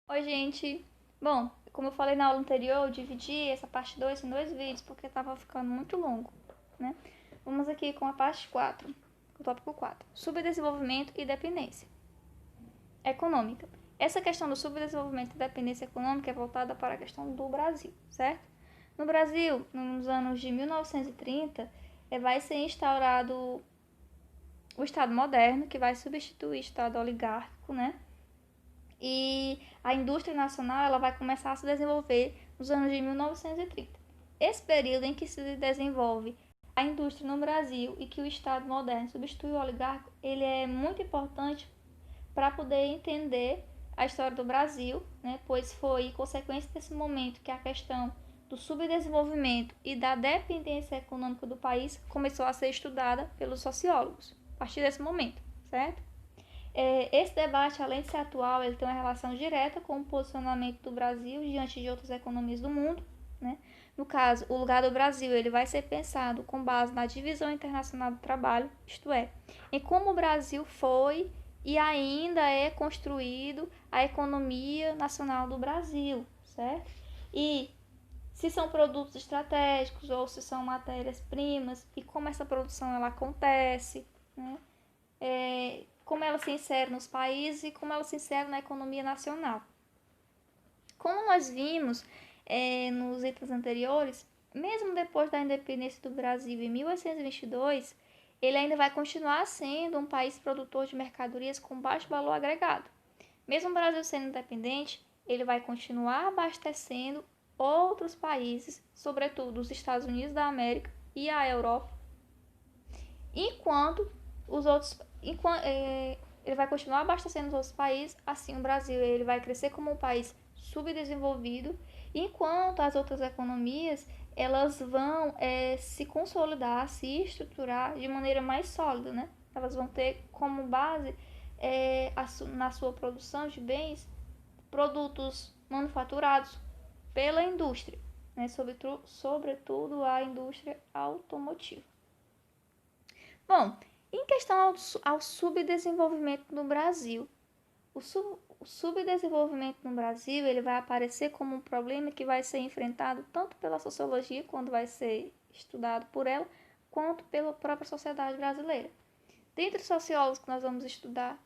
Oi, gente. Bom, como eu falei na aula anterior, eu dividi essa parte 2 em dois vídeos porque estava ficando muito longo, né? Vamos aqui com a parte 4, o tópico 4, subdesenvolvimento e dependência econômica. Essa questão do subdesenvolvimento e dependência econômica é voltada para a questão do Brasil, certo? No Brasil, nos anos de 1930, vai ser instaurado o Estado moderno, que vai substituir o Estado oligárquico, né? E a indústria nacional ela vai começar a se desenvolver nos anos de 1930. Esse período em que se desenvolve a indústria no Brasil e que o Estado moderno substitui o oligarca, ele é muito importante para poder entender a história do Brasil, né? Pois foi consequência desse momento que a questão do subdesenvolvimento e da dependência econômica do país começou a ser estudada pelos sociólogos, a partir desse momento, certo? Esse debate, além de ser atual, ele tem uma relação direta com o posicionamento do Brasil diante de outras economias do mundo, né? No caso, o lugar do Brasil ele vai ser pensado com base na divisão internacional do trabalho, isto é, em como o Brasil foi e ainda é construído a economia nacional do Brasil, certo? E se são produtos estratégicos ou se são matérias-primas e como essa produção ela acontece, né? Como ela se insere nos países e como ela se insere na economia nacional. Como nós vimos nos itens anteriores, mesmo depois da independência do Brasil em 1822, ele ainda vai continuar sendo um país produtor de mercadorias com baixo valor agregado. Mesmo o Brasil sendo independente, ele vai continuar abastecendo outros países, sobretudo os Estados Unidos da América e a Europa, enquanto os outros ele vai continuar abastecendo os outros países, assim o Brasil ele vai crescer como um país subdesenvolvido, enquanto as outras economias elas vão se consolidar, se estruturar de maneira mais sólida, né? Elas vão ter como base na sua produção de bens produtos manufaturados pela indústria, né? Sobretudo a indústria automotiva. Bom, em questão ao subdesenvolvimento no Brasil, o subdesenvolvimento no Brasil ele vai aparecer como um problema que vai ser enfrentado tanto pela sociologia, quando vai ser estudado por ela, quanto pela própria sociedade brasileira. Dentre os sociólogos que nós vamos estudar,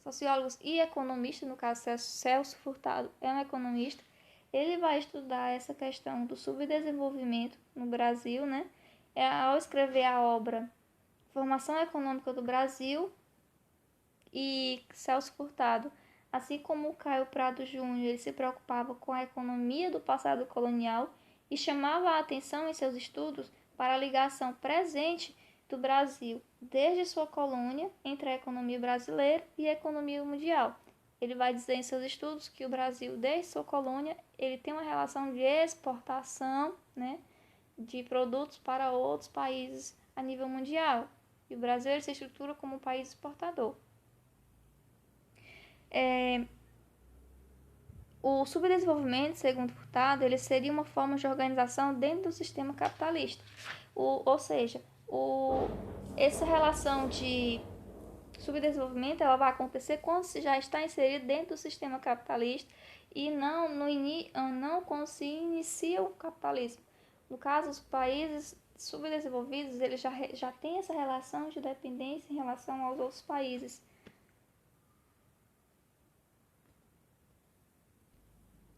sociólogos e economistas, no caso Celso Furtado é um economista, ele vai estudar essa questão do subdesenvolvimento no Brasil, né? Ao escrever a obra Formação Econômica do Brasil e Celso Furtado, assim como o Caio Prado Júnior, ele se preocupava com a economia do passado colonial e chamava a atenção em seus estudos para a ligação presente do Brasil desde sua colônia entre a economia brasileira e a economia mundial. Ele vai dizer em seus estudos que o Brasil, desde sua colônia, ele tem uma relação de exportação, né, de produtos para outros países a nível mundial. E o Brasil se estrutura como um país exportador. O subdesenvolvimento, segundo Furtado, ele seria uma forma de organização dentro do sistema capitalista. Ou seja, essa relação de subdesenvolvimento ela vai acontecer quando se já está inserido dentro do sistema capitalista e não quando se inicia o capitalismo. No caso, os países subdesenvolvidos eles já têm essa relação de dependência em relação aos outros países.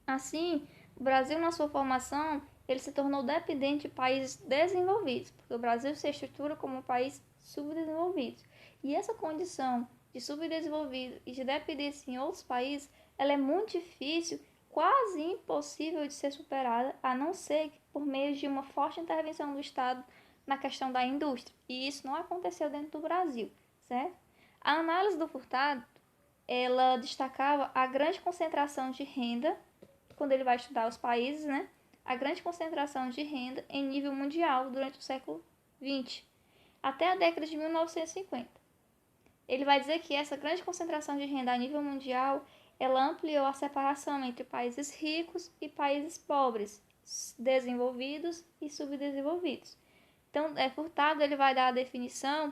Assim, o Brasil, na sua formação, ele se tornou dependente de países desenvolvidos, porque o Brasil se estrutura como um país subdesenvolvido. E essa condição de subdesenvolvido e de dependência em outros países, ela é muito difícil, quase impossível de ser superada, a não ser por meio de uma forte intervenção do Estado na questão da indústria. E isso não aconteceu dentro do Brasil, certo? A análise do Furtado, ela destacava a grande concentração de renda quando ele vai estudar os países, né? A grande concentração de renda em nível mundial durante o século XX, até a década de 1950. Ele vai dizer que essa grande concentração de renda a nível mundial, ela ampliou a separação entre países ricos e países pobres, desenvolvidos e subdesenvolvidos. Então, Furtado ele vai dar a definição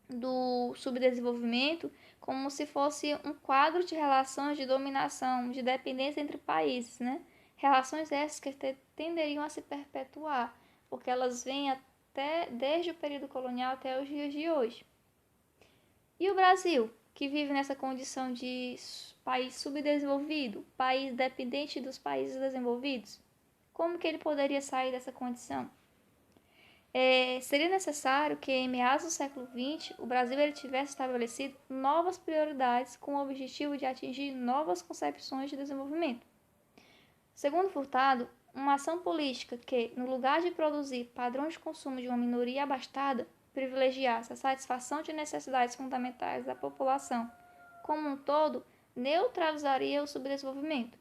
do subdesenvolvimento como se fosse um quadro de relações de dominação, de dependência entre países, né? Relações essas que tenderiam a se perpetuar, porque elas vêm até desde o período colonial até os dias de hoje. E o Brasil, que vive nessa condição de país subdesenvolvido, país dependente dos países desenvolvidos, como que ele poderia sair dessa condição? Seria necessário que, em meados do século XX, o Brasil ele tivesse estabelecido novas prioridades com o objetivo de atingir novas concepções de desenvolvimento. Segundo Furtado, uma ação política que, no lugar de produzir padrões de consumo de uma minoria abastada, privilegiasse a satisfação de necessidades fundamentais da população como um todo, neutralizaria o subdesenvolvimento.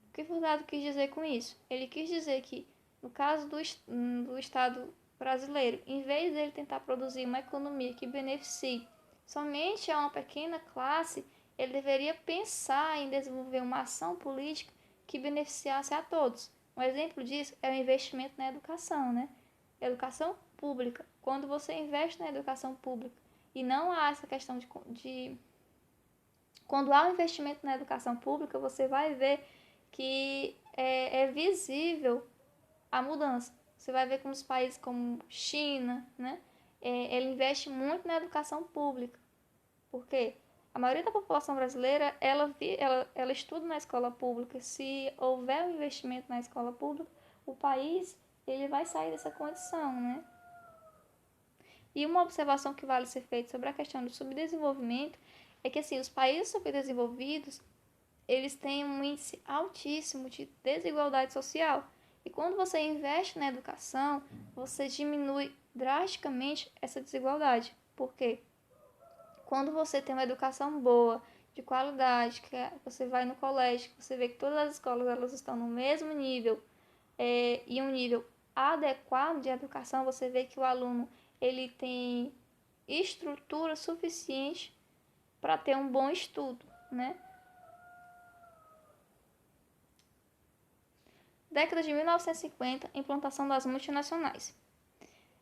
O que Furtado quis dizer com isso? Ele quis dizer que, no caso do Estado brasileiro, em vez de ele tentar produzir uma economia que beneficie somente a uma pequena classe, ele deveria pensar em desenvolver uma ação política que beneficiasse a todos. Um exemplo disso é o investimento na educação, né? Educação pública. Quando você investe na educação pública e não há essa questão quando há um investimento na educação pública, você vai ver que é visível a mudança. Você vai ver como os países como China, né? Ele investe muito na educação pública. Por quê? A maioria da população brasileira, ela estuda na escola pública. Se houver um investimento na escola pública, o país ele vai sair dessa condição, né? E uma observação que vale ser feita sobre a questão do subdesenvolvimento é que, assim, os países subdesenvolvidos, eles têm um índice altíssimo de desigualdade social. E quando você investe na educação, você diminui drasticamente essa desigualdade. Por quê? Quando você tem uma educação boa, de qualidade, que você vai no colégio, você vê que todas as escolas elas estão no mesmo nível e um nível adequado de educação, você vê que o aluno ele tem estrutura suficiente para ter um bom estudo, né? Década de 1950, implantação das multinacionais.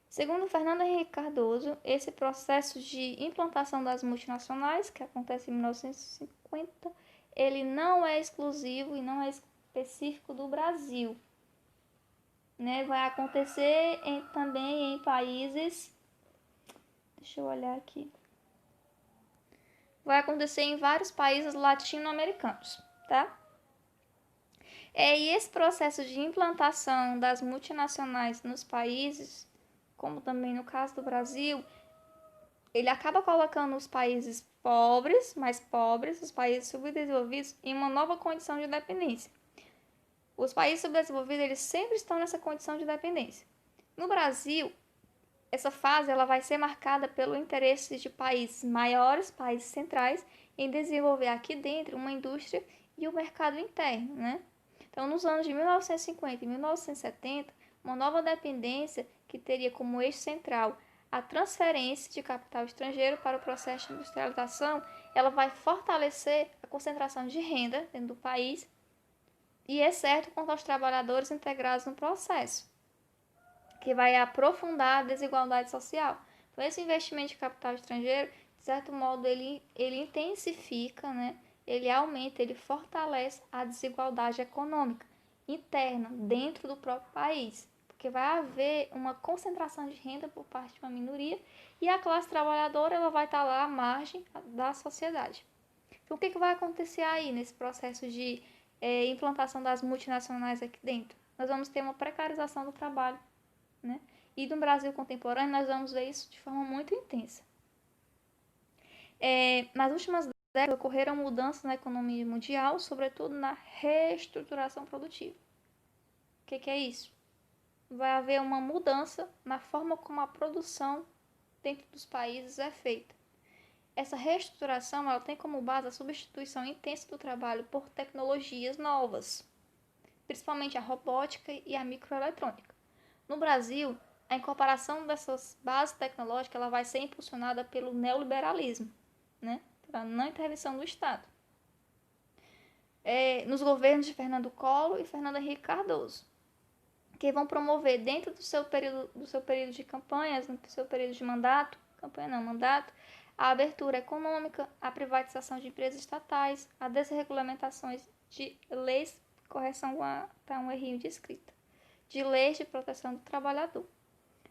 Segundo Fernando Henrique Cardoso, esse processo de implantação das multinacionais, que acontece em 1950, ele não é exclusivo e não é específico do Brasil. Né? Vai acontecer também em países... Deixa eu olhar aqui. Vai acontecer em vários países latino-americanos, tá? E esse processo de implantação das multinacionais nos países, como também no caso do Brasil, ele acaba colocando os países pobres, mais pobres, os países subdesenvolvidos, em uma nova condição de dependência. Os países subdesenvolvidos, eles sempre estão nessa condição de dependência. No Brasil, essa fase ela vai ser marcada pelo interesse de países maiores, países centrais, em desenvolver aqui dentro uma indústria e o mercado interno, né? Então, nos anos de 1950 e 1970, uma nova dependência que teria como eixo central a transferência de capital estrangeiro para o processo de industrialização, ela vai fortalecer a concentração de renda dentro do país e é certo quanto aos trabalhadores integrados no processo, que vai aprofundar a desigualdade social. Então, esse investimento de capital estrangeiro, de certo modo, ele intensifica, né? Ele aumenta, ele fortalece a desigualdade econômica interna dentro do próprio país, porque vai haver uma concentração de renda por parte de uma minoria e a classe trabalhadora ela vai estar lá à margem da sociedade. Então, o que vai acontecer aí nesse processo de implantação das multinacionais aqui dentro? Nós vamos ter uma precarização do trabalho, né? E no Brasil contemporâneo nós vamos ver isso de forma muito intensa. Nas últimas décadas ocorreram mudanças na economia mundial, sobretudo na reestruturação produtiva. O que é isso? Vai haver uma mudança na forma como a produção dentro dos países é feita. Essa reestruturação ela tem como base a substituição intensa do trabalho por tecnologias novas, principalmente a robótica e a microeletrônica. No Brasil, a incorporação dessas bases tecnológicas ela vai ser impulsionada pelo neoliberalismo, né? Pela não intervenção do Estado. Nos governos de Fernando Collor e Fernando Henrique Cardoso, que vão promover dentro do seu período de campanhas, no seu período de mandato, a abertura econômica, a privatização de empresas estatais, a desregulamentações de leis, correção, tá um errinho de escrita, de leis de proteção do trabalhador.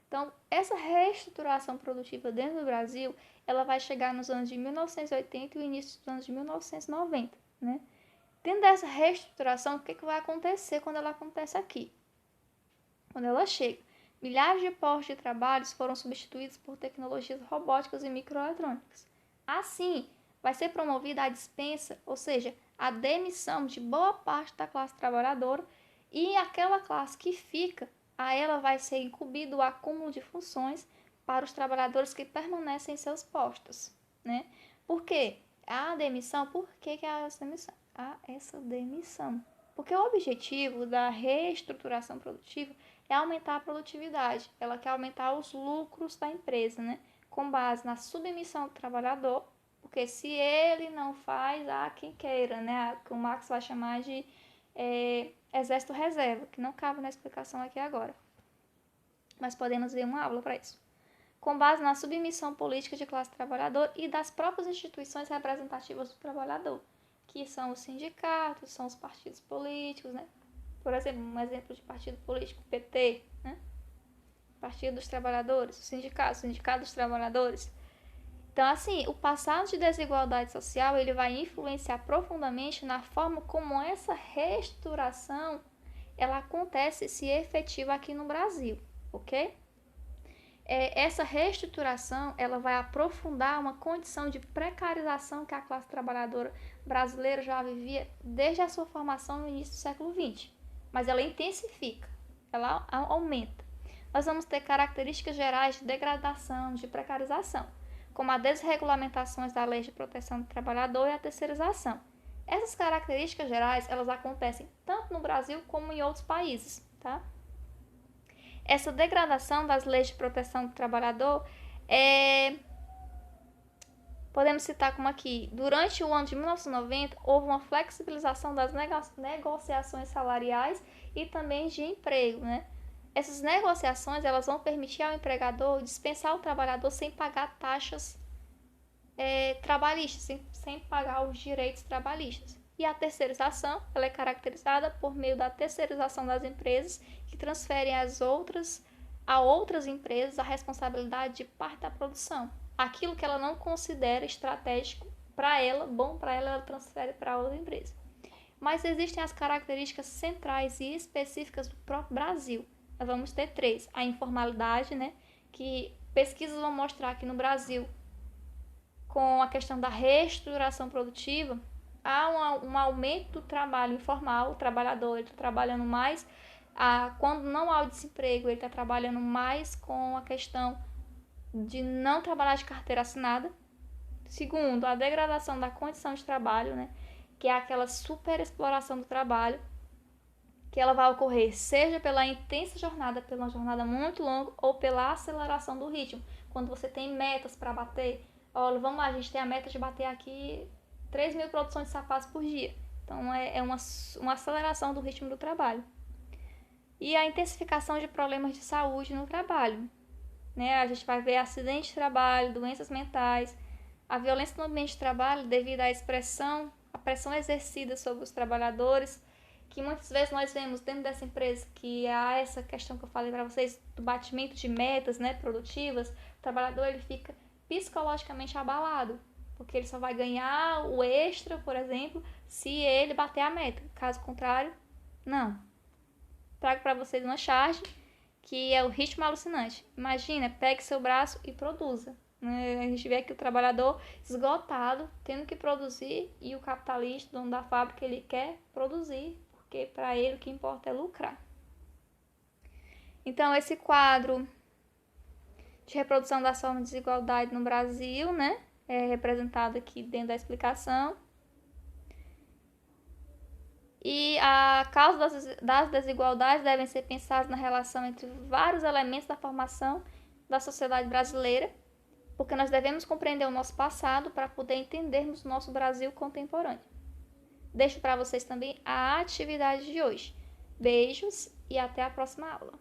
Então, essa reestruturação produtiva dentro do Brasil, ela vai chegar nos anos de 1980 e o início dos anos de 1990, né? Dentro dessa reestruturação, o que vai acontecer quando ela acontece aqui? Quando ela chega, milhares de postos de trabalho foram substituídos por tecnologias robóticas e microeletrônicas. Assim, vai ser promovida a dispensa, ou seja, a demissão de boa parte da classe trabalhadora e aquela classe que fica, a ela vai ser incumbido o acúmulo de funções para os trabalhadores que permanecem em seus postos, né? Por quê? A demissão, por que há essa demissão? Há essa demissão. Porque o objetivo da reestruturação produtiva é aumentar a produtividade. Ela quer aumentar os lucros da empresa, né? Com base na submissão do trabalhador, porque se ele não faz, há quem queira, né? Que o Marx vai chamar de exército reserva, que não cabe na explicação aqui agora. Mas podemos ver uma aula para isso. Com base na submissão política de classe trabalhadora e das próprias instituições representativas do trabalhador, que são os sindicatos, são os partidos políticos, né? Por exemplo, um exemplo de partido político, PT, né? Partido dos Trabalhadores, o Sindicato dos Trabalhadores. Então, assim, o passado de desigualdade social, ele vai influenciar profundamente na forma como essa reestruturação, ela acontece e se efetiva aqui no Brasil, ok? Essa reestruturação, ela vai aprofundar uma condição de precarização que a classe trabalhadora brasileira já vivia desde a sua formação no início do século XX. Mas ela intensifica, ela aumenta. Nós vamos ter características gerais de degradação, de precarização, como a desregulamentações da Lei de Proteção do Trabalhador e a terceirização. Essas características gerais, elas acontecem tanto no Brasil como em outros países, tá? Essa degradação das leis de proteção do trabalhador podemos citar como aqui, durante o ano de 1990, houve uma flexibilização das negociações salariais e também de emprego, né? Essas negociações, elas vão permitir ao empregador dispensar o trabalhador sem pagar taxas trabalhistas, sem pagar os direitos trabalhistas. E a terceirização, ela é caracterizada por meio da terceirização das empresas que transferem a outras empresas a responsabilidade de parte da produção. Aquilo que ela não considera estratégico para ela, bom para ela, ela transfere para outra empresa. Mas existem as características centrais e específicas do próprio Brasil. Nós vamos ter 3. A informalidade, né, que pesquisas vão mostrar que no Brasil, com a questão da reestruturação produtiva, há um aumento do trabalho informal, o trabalhador está trabalhando mais, quando não há o desemprego, ele está trabalhando mais com a questão de não trabalhar de carteira assinada. Segundo, a degradação da condição de trabalho, né, que é aquela superexploração do trabalho, que ela vai ocorrer seja pela intensa jornada, pela uma jornada muito longa, ou pela aceleração do ritmo. Quando você tem metas para bater, olha, vamos lá, a gente tem a meta de bater aqui 3.000 produções de sapatos por dia. Então, é uma aceleração do ritmo do trabalho. E a intensificação de problemas de saúde no trabalho, né? A gente vai ver acidente de trabalho, doenças mentais, a violência no ambiente de trabalho devido à pressão exercida sobre os trabalhadores, que muitas vezes nós vemos dentro dessa empresa que há essa questão que eu falei para vocês do batimento de metas, né, produtivas. O trabalhador, ele fica psicologicamente abalado, porque ele só vai ganhar o extra, por exemplo, se ele bater a meta. Caso contrário, não. Trago para vocês uma charge que é o ritmo alucinante. Imagina, pegue seu braço e produza. A gente vê aqui o trabalhador esgotado, tendo que produzir, e o capitalista, dono da fábrica, ele quer produzir, porque para ele o que importa é lucrar. Então, esse quadro de reprodução das formas de desigualdade no Brasil, né, é representado aqui dentro da explicação. E a causa das desigualdades devem ser pensadas na relação entre vários elementos da formação da sociedade brasileira, porque nós devemos compreender o nosso passado para poder entendermos o nosso Brasil contemporâneo. Deixo para vocês também a atividade de hoje. Beijos e até a próxima aula.